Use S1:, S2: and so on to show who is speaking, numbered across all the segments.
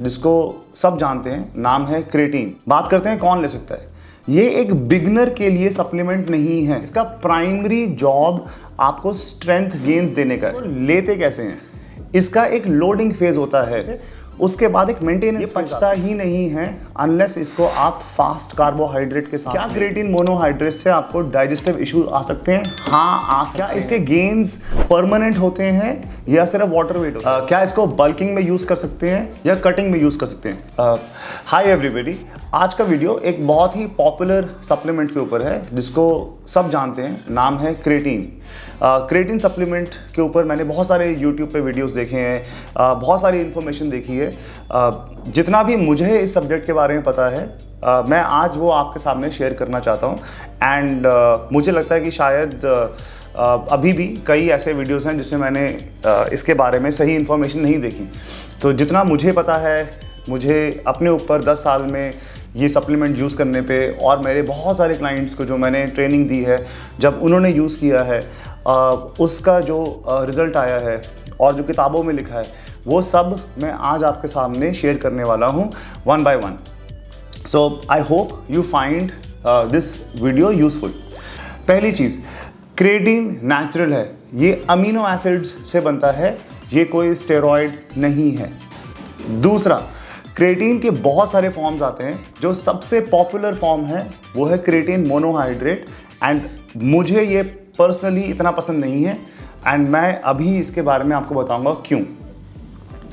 S1: जिसको सब जानते हैं, नाम है क्रेटीन। बात करते हैं कौन ले सकता है। ये एक बिगनर के लिए सप्लीमेंट नहीं है। इसका प्राइमरी जॉब आपको स्ट्रेंथ गेन्स देने का है। तो लेते कैसे हैं, इसका एक लोडिंग फेज होता है, उसके बाद एक मेंटेनेंस। ये पचता ही नहीं है अनलेस इसको आप फास्ट कार्बोहाइड्रेट के साथ। क्या क्रेटीन मोनोहाइड्रेट से आपको डाइजेस्टिव इश्यूज आ सकते हैं? हाँ आ सकते हैं। क्या इसके गेन्स परमानेंट होते हैं या सिर्फ वाटर वेट होता है? क्या इसको बल्किंग में यूज कर सकते हैं या कटिंग में यूज कर सकते हैं? हाय एवरीबॉडी, आज का वीडियो एक बहुत ही पॉपुलर सप्लीमेंट के ऊपर है जिसको सब जानते हैं, नाम है क्रेटीन। क्रेटीन सप्लीमेंट के ऊपर मैंने बहुत सारे यूट्यूब पे वीडियोस देखे हैं, बहुत सारी इन्फॉर्मेशन देखी है। जितना भी मुझे इस सब्जेक्ट के बारे में पता है, मैं आज वो आपके सामने शेयर करना चाहता हूँ। एंड मुझे लगता है कि शायद अभी भी कई ऐसे वीडियोस हैं जिसमें मैंने इसके बारे में सही इन्फॉर्मेशन नहीं देखी। तो जितना मुझे पता है, मुझे अपने ऊपर 10 साल में ये सप्लीमेंट यूज़ करने पे और मेरे बहुत सारे क्लाइंट्स को जो मैंने ट्रेनिंग दी है, जब उन्होंने यूज़ किया है, उसका जो रिज़ल्ट आया है और जो किताबों में लिखा है, वो सब मैं आज आपके सामने शेयर करने वाला हूँ one by one. So I hope you find this video useful. पहली चीज़, क्रेटीन नेचुरल है, ये अमीनो एसिड्स से बनता है, ये कोई स्टेरॉयड नहीं है। दूसरा, क्रेटीन के बहुत सारे फॉर्म्स आते हैं, जो सबसे पॉपुलर फॉर्म है वो है क्रेटीन मोनोहाइड्रेट। एंड मुझे ये पर्सनली इतना पसंद नहीं है एंड मैं अभी इसके बारे में आपको बताऊंगा क्यों।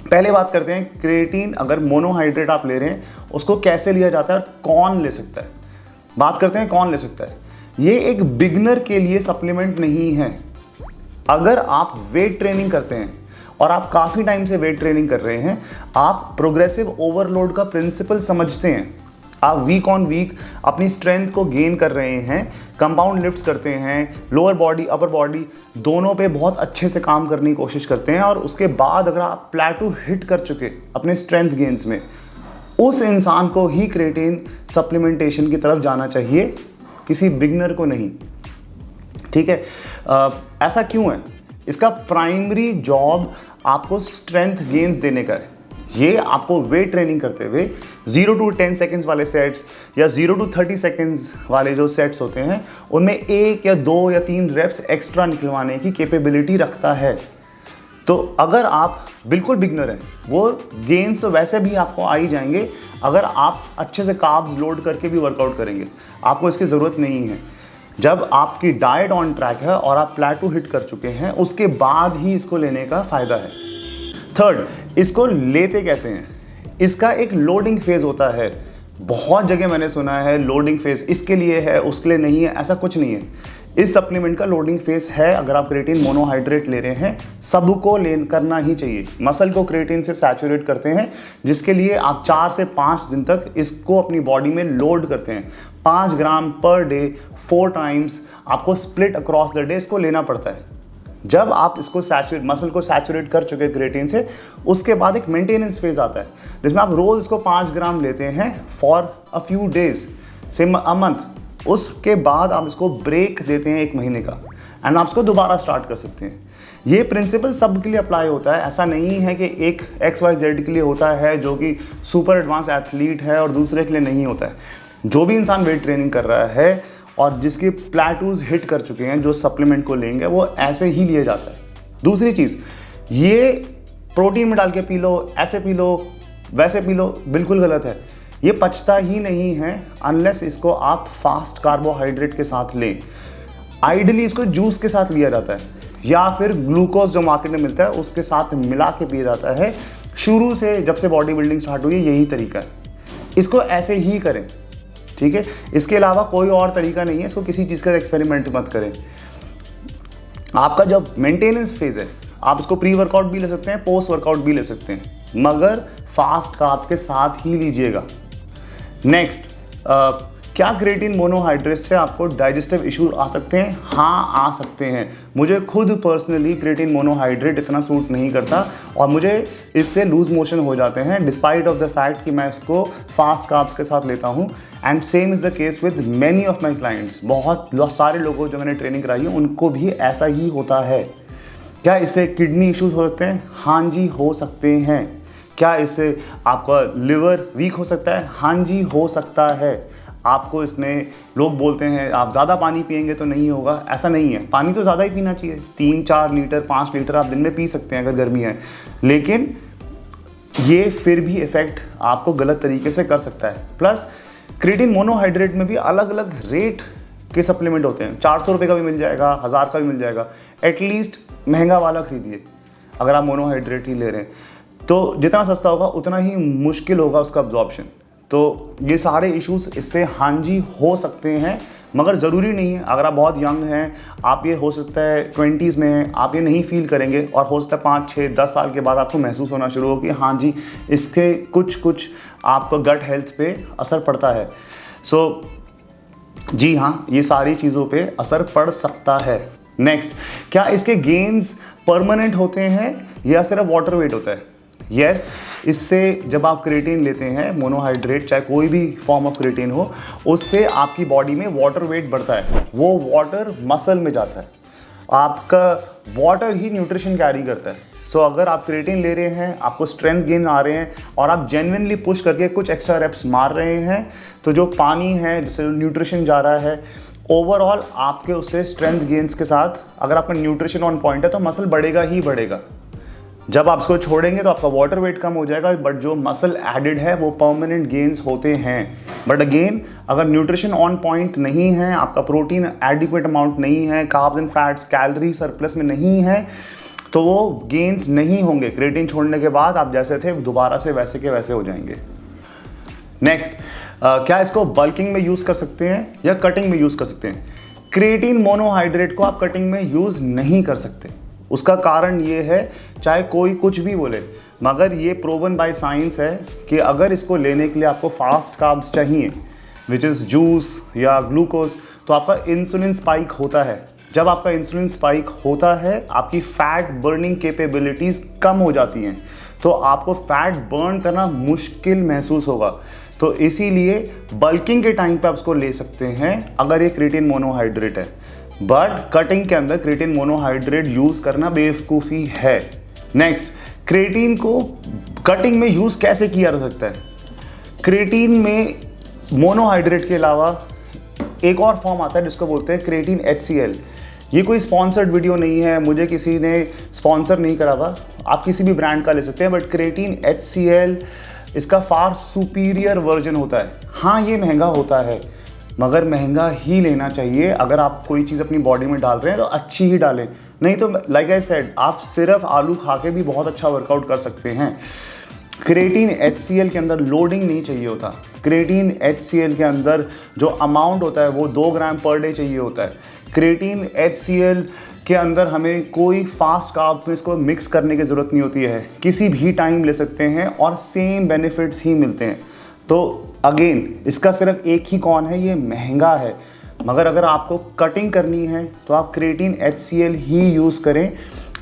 S1: पहले बात करते हैं, क्रेटीन अगर मोनोहाइड्रेट आप ले रहे हैं उसको कैसे लिया जाता है और कौन ले सकता है। बात करते हैं कौन ले सकता है। ये एक बिगनर के लिए सप्लीमेंट नहीं है। अगर आप वेट ट्रेनिंग करते हैं और आप काफ़ी टाइम से वेट ट्रेनिंग कर रहे हैं, आप प्रोग्रेसिव ओवरलोड का प्रिंसिपल समझते हैं, आप वीक ऑन वीक अपनी स्ट्रेंथ को गेन कर रहे हैं, कंपाउंड लिफ्ट्स करते हैं, लोअर बॉडी अपर बॉडी दोनों पे बहुत अच्छे से काम करने की कोशिश करते हैं, और उसके बाद अगर आप प्लेटू हिट कर चुके अपने स्ट्रेंथ गेन्स में, उस इंसान को ही क्रेटीन सप्लीमेंटेशन की तरफ जाना चाहिए, किसी बिगनर को नहीं। ठीक है, ऐसा क्यों है? इसका प्राइमरी जॉब आपको स्ट्रेंथ गेन्स देने का है। ये आपको वेट ट्रेनिंग करते हुए 0 to 10 सेकेंड्स वाले सेट्स या 0 to 30 सेकेंड्स वाले जो सेट्स होते हैं, उनमें 1 या 2 या 3 रेप्स एक्स्ट्रा निकलवाने की कैपेबिलिटी रखता है। तो अगर आप बिल्कुल बिगनर हैं, वो गेन्स वैसे भी आपको आ ही जाएंगे अगर आप अच्छे से कार्ब्स लोड करके भी वर्कआउट करेंगे। आपको इसकी ज़रूरत नहीं है। जब आपकी डाइट ऑन ट्रैक है और आप प्लेटू हिट कर चुके हैं, उसके बाद ही इसको लेने का फ़ायदा है। थर्ड, इसको लेते कैसे हैं। इसका एक लोडिंग फेज़ होता है। बहुत जगह मैंने सुना है लोडिंग फेज़ इसके लिए है, उसके लिए नहीं है, ऐसा कुछ नहीं है। इस सप्लीमेंट का लोडिंग फेज़ है। अगर आप क्रेटीन मोनोहाइड्रेट ले रहे हैं, सबको करना ही चाहिए। मसल को क्रेटीन से सैचुरेट करते हैं, जिसके लिए आप 4 से 5 दिन तक इसको अपनी बॉडी में लोड करते हैं। 5 ग्राम पर डे 4 टाइम्स आपको स्प्लिट अक्रॉस द डे इसको लेना पड़ता है। जब आप इसको मसल को सैचुरेट कर चुके क्रेटीन से, उसके बाद एक मेंटेनेंस फेज आता है जिसमें आप रोज इसको 5 ग्राम लेते हैं फॉर अ फ्यू डेज से अ मंथ। उसके बाद आप इसको ब्रेक देते हैं 1 महीने का, एंड आप इसको दोबारा स्टार्ट कर सकते हैं। ये प्रिंसिपल सब के लिए अप्लाई होता है। ऐसा नहीं है कि एक XYZ के लिए होता है जो कि सुपर एडवांस एथलीट है और दूसरे के लिए नहीं होता है। जो भी इंसान वेट ट्रेनिंग कर रहा है और जिसके प्लेटूज हिट कर चुके हैं, जो सप्लीमेंट को लेंगे, वो ऐसे ही लिया जाता है। दूसरी चीज़, ये प्रोटीन में डाल के पी लो, ऐसे पी लो, वैसे पी लो, बिल्कुल गलत है। ये पचता ही नहीं है अनलेस इसको आप फास्ट कार्बोहाइड्रेट के साथ लें। आइडियली इसको जूस के साथ लिया जाता है या फिर ग्लूकोज जो मार्केट में मिलता है उसके साथ मिला के पिया जाता है। शुरू से जब से बॉडी बिल्डिंग स्टार्ट हुई है, यही तरीका है। इसको ऐसे ही करें, ठीक है। इसके अलावा कोई और तरीका नहीं है। इसको किसी चीज़ का एक्सपेरिमेंट मत करें। आपका जब मेंटेनेंस फेज है, आप इसको प्री वर्कआउट भी ले सकते हैं, पोस्ट वर्कआउट भी ले सकते हैं, मगर फास्ट कार्ब के साथ ही लीजिएगा। नेक्स्ट, क्या क्रेटीन मोनोहाइड्रेट से आपको डाइजेस्टिव इशू आ सकते हैं? हाँ आ सकते हैं। मुझे खुद पर्सनली क्रेटीन मोनोहाइड्रेट इतना सूट नहीं करता और मुझे इससे लूज मोशन हो जाते हैं, डिस्पाइट ऑफ द फैक्ट कि मैं इसको फास्ट कार्ब्स के साथ लेता हूँ। And same is the case with many of my clients. बहुत सारे लोगों जो मैंने ट्रेनिंग कराई है उनको भी ऐसा ही होता है। क्या इससे किडनी इश्यूज हो सकते हैं? हाँ जी, हो सकते हैं। क्या इससे आपका लिवर वीक हो सकता है? हाँ जी, हो सकता है। आपको इसमें लोग बोलते हैं आप ज़्यादा पानी पिएंगे तो नहीं होगा, ऐसा नहीं है। पानी तो ज़्यादा ही पीना चाहिए, 3-4 लीटर 5 लीटर आप दिन में पी सकते हैं अगर गर्मी है, लेकिन ये फिर भी इफ़ेक्ट आपको गलत तरीके से कर सकता है। प्लस क्रिएटिन मोनोहाइड्रेट में भी अलग अलग रेट के सप्लीमेंट होते हैं। 400 रुपये का भी मिल जाएगा, 1000 का भी मिल जाएगा। एटलीस्ट महंगा वाला खरीदिए अगर आप मोनोहाइड्रेट ही ले रहे हैं। तो जितना सस्ता होगा उतना ही मुश्किल होगा उसका अब्जॉर्प्शन। तो ये सारे इश्यूज इससे हाँ जी हो सकते हैं, मगर ज़रूरी नहीं है। अगर आप बहुत यंग हैं, आप ये हो सकता है 20s में हैं, आप ये नहीं फील करेंगे, और हो सकता है 5-6-10 साल के बाद आपको महसूस होना शुरू हो कि हाँ जी इसके कुछ आपको गट हेल्थ पे असर पड़ता है। सो जी हाँ, ये सारी चीज़ों पे असर पड़ सकता है। नेक्स्ट, क्या इसके गेन्स परमानेंट होते हैं या सिर्फ वाटर वेट होता है? यस, इससे जब आप क्रिएटिन लेते हैं मोनोहाइड्रेट, चाहे कोई भी फॉर्म ऑफ क्रिएटिन हो, उससे आपकी बॉडी में वाटर वेट बढ़ता है। वो वाटर मसल में जाता है, आपका वाटर ही न्यूट्रिशन कैरी करता है। सो अगर आप क्रिएटिन ले रहे हैं, आपको स्ट्रेंथ गेन आ रहे हैं और आप जेन्युइनली पुश करके कुछ एक्स्ट्रा रेप्स मार रहे हैं, तो जो पानी है जिससे न्यूट्रिशन जा रहा है, ओवरऑल आपके उससे स्ट्रेंथ गेन्स के साथ अगर आपका न्यूट्रिशन ऑन पॉइंट है तो मसल बढ़ेगा ही बढ़ेगा। जब आप इसको छोड़ेंगे तो आपका वाटर वेट कम हो जाएगा, बट जो मसल एडेड है वो परमानेंट गेन्स होते हैं। बट अगेन, अगर न्यूट्रिशन ऑन पॉइंट नहीं है, आपका प्रोटीन एडिक्वेट अमाउंट नहीं है, carbs and fats calorie surplus में नहीं है, तो वो गेन्स नहीं होंगे। क्रिएटिन छोड़ने के बाद आप जैसे थे दोबारा से वैसे के वैसे हो जाएंगे। नेक्स्ट, क्या इसको बल्किंग में यूज़ कर सकते हैं या कटिंग में यूज़ कर सकते हैं? क्रिएटिन मोनोहाइड्रेट को आप कटिंग में यूज़ नहीं कर सकते। उसका कारण ये है, चाहे कोई कुछ भी बोले, मगर ये प्रूवन बाय साइंस है कि अगर इसको लेने के लिए आपको फास्ट कार्ब्स चाहिए, विच इज़ जूस या ग्लूकोज, तो आपका इंसुलिन स्पाइक होता है। जब आपका इंसुलिन स्पाइक होता है, आपकी फैट बर्निंग कैपेबिलिटीज़ कम हो जाती हैं, तो आपको फैट बर्न करना मुश्किल महसूस होगा। तो इसीलिए बल्किंग के टाइम पे आप इसको ले सकते हैं अगर ये क्रिएटिन मोनोहाइड्रेट है, बट कटिंग के अंदर क्रिएटिन मोनोहाइड्रेट यूज़ करना बेवकूफ़ी है। नेक्स्ट, क्रिएटिन को कटिंग में यूज़ कैसे किया जा सकता है? क्रिएटिन में मोनोहाइड्रेट के अलावा एक और फॉर्म आता है जिसको बोलते हैं क्रिएटिन HCl। ये कोई स्पॉन्सर्ड वीडियो नहीं है, मुझे किसी ने स्पॉन्सर नहीं करा हुआ, आप किसी भी ब्रांड का ले सकते हैं, बट क्रिएटिन HCl इसका फार सुपीरियर वर्जन होता है। हाँ, ये महंगा होता है, मगर महंगा ही लेना चाहिए। अगर आप कोई चीज़ अपनी बॉडी में डाल रहे हैं तो अच्छी ही डालें, नहीं तो लाइक आई सेड, आप सिर्फ आलू खा के भी बहुत अच्छा वर्कआउट कर सकते हैं। क्रिएटिन HCl के अंदर लोडिंग नहीं चाहिए होता। क्रिएटिन HCl के अंदर जो अमाउंट होता है वो 2 ग्राम पर डे चाहिए होता है। क्रिएटिन HCl के अंदर हमें कोई फास्ट कार्ब में इसको मिक्स करने की ज़रूरत नहीं होती है, किसी भी टाइम ले सकते हैं और सेम बेनिफिट्स ही मिलते हैं। तो अगेन, इसका सिर्फ एक ही कौन है, ये महंगा है, मगर अगर आपको कटिंग करनी है तो आप क्रिएटिन HCl ही यूज़ करें,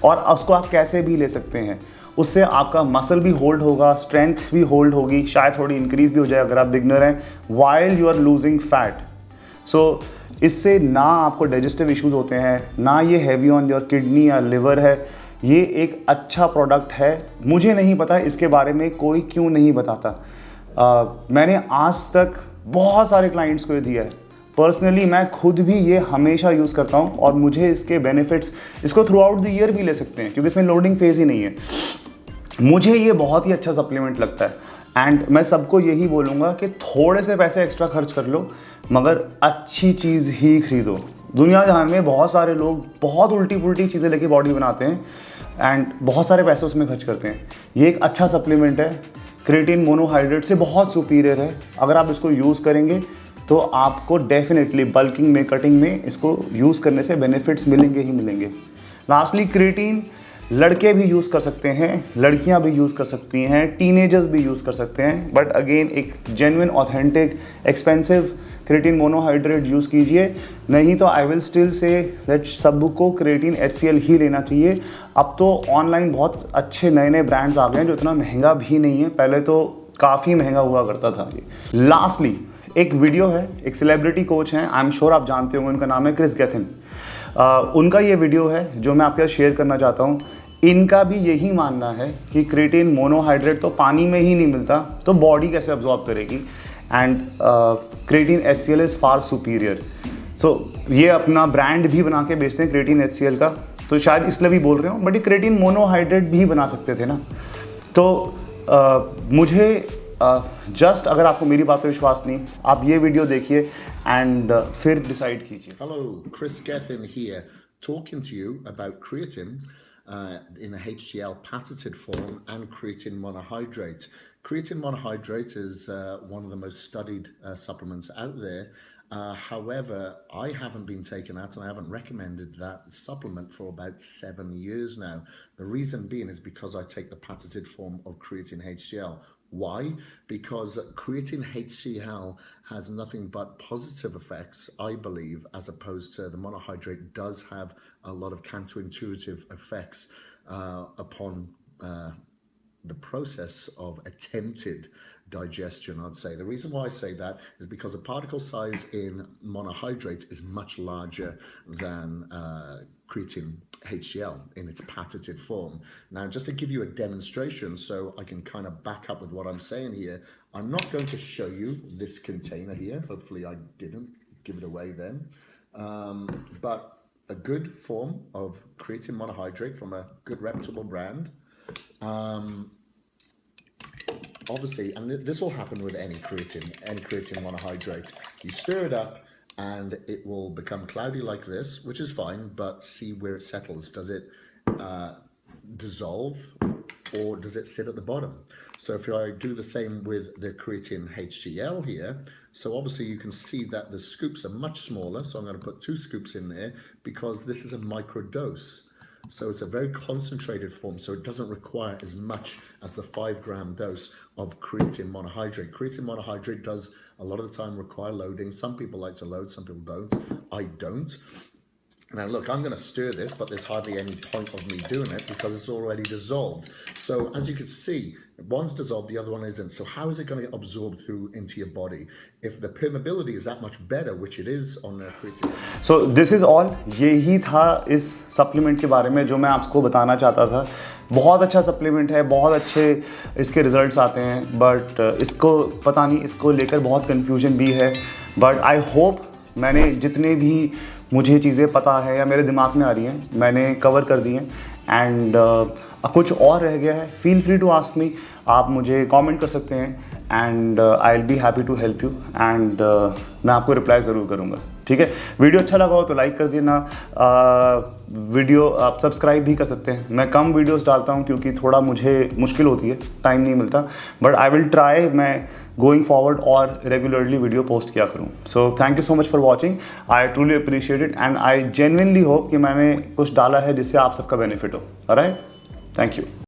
S1: और उसको आप कैसे भी ले सकते हैं। उससे आपका मसल भी होल्ड होगा, स्ट्रेंथ भी होल्ड होगी, शायद थोड़ी इंक्रीज भी हो जाए अगर आप बिगनर हैं, while you are losing fat. So इससे ना आपको डाइजेस्टिव इश्यूज होते हैं, ना ये हैवी ऑन योर किडनी या लिवर है। ये एक अच्छा प्रोडक्ट है। मुझे नहीं पता इसके बारे में कोई क्यों नहीं बताता। मैंने आज तक बहुत सारे क्लाइंट्स को दिया है। पर्सनली मैं खुद भी ये हमेशा यूज़ करता हूँ और मुझे इसके बेनिफिट्स, इसको थ्रू आउट द ईयर भी ले सकते हैं क्योंकि इसमें लोडिंग फेज़ ही नहीं है। मुझे ये बहुत ही अच्छा सप्लीमेंट लगता है, एंड मैं सबको यही बोलूँगा कि थोड़े से पैसे एक्स्ट्रा खर्च कर लो, मगर अच्छी चीज़ ही खरीदो। दुनिया जहान में बहुत सारे लोग बहुत उल्टी पुल्टी चीज़ें लेके बॉडी बनाते हैं एंड बहुत सारे पैसे उसमें खर्च करते हैं। ये एक अच्छा सप्लीमेंट है, क्रिएटिन मोनोहाइड्रेट से बहुत सुपीरियर है। अगर आप इसको यूज़ करेंगे तो आपको डेफिनेटली बल्किंग में, कटिंग में इसको यूज़ करने से बेनिफिट्स मिलेंगे ही मिलेंगे। लास्टली, क्रिएटिन लड़के भी यूज़ कर सकते हैं, लड़कियां भी यूज़ कर सकती हैं, टीनेजर्स भी यूज़ कर सकते हैं, बट अगेन एक genuine authentic expensive creatine monohydrate use कीजिए। नहीं तो I will still say that सबको क्रिएटिन HCl ही लेना चाहिए। अब तो ऑनलाइन बहुत अच्छे नए नए ब्रांड्स आ गए हैं जो इतना महंगा भी नहीं है, पहले तो काफ़ी महंगा हुआ करता था ये। लास्टली, एक वीडियो है, एक सेलिब्रिटी कोच हैं, आई एम श्योर आप जानते होंगे, उनका नाम है क्रिस गेथिन। उनका ये वीडियो है जो मैं आपके साथ शेयर करना चाहता हूँ। इनका भी यही मानना है कि क्रिएटिन मोनोहाइड्रेट तो पानी में ही नहीं मिलता, तो बॉडी कैसे अब्जॉर्ब करेगी, and creatine HCl is far superior. So ये अपना ब्रांड भी बना के बेचते हैं क्रिएटिन HCl का, तो शायद इसलिए भी बोल रहे हो, बट ये क्रिएटिन मोनोहाइड्रेट भी बना सकते थे ना। तो मुझे जस्ट अगर आपको मेरी बात पर विश्वास नहीं, आप ये वीडियो देखिए एंड फिर डिसाइड कीजिए।
S2: Hello, Chris Gethin here, talking to you about creatine in a HCl patented form and creatine monohydrate. Creatine monohydrate is one of the most studied supplements out there. However, I haven't been taken out and I haven't recommended that supplement for about 7 years now. The reason being is because I take the patented form of creatine HCl. Why? Because creatine HCl has nothing but positive effects, I believe, as opposed to the monohydrate does have a lot of counterintuitive effects upon the process of attempted digestion, I'd say. The reason why I say that is because the particle size in monohydrate is much larger than creatine HCl in its patented form. Now, just to give you a demonstration so I can kind of back up with what I'm saying here, I'm not going to show you this container here. Hopefully I didn't give it away then. But a good form of creatine monohydrate from a good reputable brand. Obviously, and this will happen with any creatine monohydrate. You stir it up and it will become cloudy like this, which is fine, but see where it settles. Does it dissolve or does it sit at the bottom? So if I do the same with the creatine HCl here, so obviously you can see that the scoops are much smaller, so I'm going to put 2 scoops in there because this is a microdose. So it's a very concentrated form, so it doesn't require as much as the 5-gram dose of creatine monohydrate. Creatine monohydrate does a lot of the time require loading. Some people like to load, some people don't. I don't. Now look, I'm going to stir this, but there's hardly any point of me doing it because it's already dissolved. So as you can see, one's dissolved, the other one isn't. So how is it going to get absorbed through into your body? If the permeability is that much better, which it is on the creatine.
S1: So this is all. यही था इस supplement के बारे में जो मैं आपको बताना चाहता था। बहुत अच्छा सप्लीमेंट है, बहुत अच्छे इसके रिजल्ट्स आते हैं, बट इसको पता नहीं, इसको लेकर बहुत कन्फ्यूजन भी है। बट आई होप मैंने जितने भी मुझे चीज़ें पता है या मेरे दिमाग में आ रही हैं मैंने कवर कर दी हैं, एंड कुछ और रह गया है, feel free to ask me, आप मुझे कमेंट कर सकते हैं, and I will be happy to help you, and मैं आपको रिप्लाई ज़रूर करूँगा। ठीक है, वीडियो अच्छा लगा हो तो लाइक कर देना, वीडियो आप सब्सक्राइब भी कर सकते हैं। मैं कम वीडियोस डालता हूं क्योंकि थोड़ा मुझे मुश्किल होती है, टाइम नहीं मिलता, बट आई विल ट्राई मैं गोइंग फॉरवर्ड और रेगुलरली वीडियो पोस्ट किया करूं। So thank you so much for watching, I truly appreciate it, and I genuinely hope कि मैंने कुछ डाला है जिससे आप सबका बेनिफिट हो। Alright, thank you.